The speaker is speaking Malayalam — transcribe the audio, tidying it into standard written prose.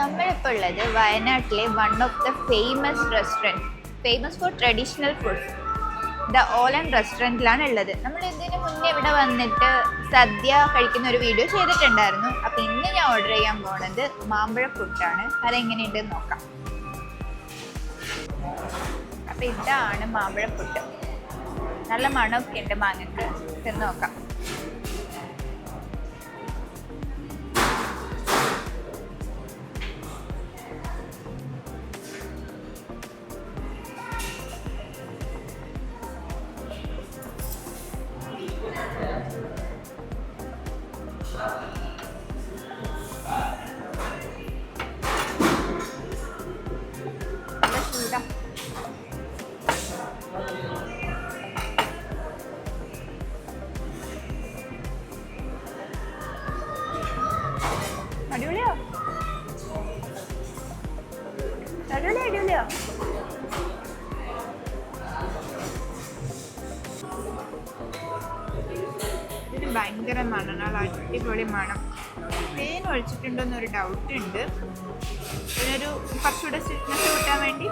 നമ്മളിപ്പോൾ ഉള്ളത് വയനാട്ടിലെ one of the famous for traditional foods the Olan റെസ്റ്റോറൻറ്റിലാണ് ഉള്ളത്. നമ്മൾ ഇതിന് മുന്നേ ഇവിടെ വന്നിട്ട് സദ്യ കഴിക്കുന്ന ഒരു വീഡിയോ ചെയ്തിട്ടുണ്ടായിരുന്നു. അപ്പോൾ ഇന്ന് ഞാൻ ഓർഡർ ചെയ്യാൻ പോണത് മാമ്പഴ പുട്ടാണ്. അതെങ്ങനെയുണ്ടെന്ന് നോക്കാം. അപ്പോൾ ഇതാണ് മാമ്പഴ പുട്ട്. നല്ല മണമൊക്കെ ഉണ്ട് മാങ്ങക്ക്. ചെന്ന് നോക്കാം. അടിപൊളിയോ? അടിപൊളിയോ? ഇതിന് ഭയങ്കര മണം, നല്ല അടിപൊളി മണം. തേൻ ഒഴിച്ചിട്ടുണ്ടോ എന്നൊരു ഡൗട്ട് ഉണ്ട്. ഇതിനൊരു കുറച്ചുകൂടെ സ്വീറ്റ്നെസ് കിട്ടാൻ വേണ്ടി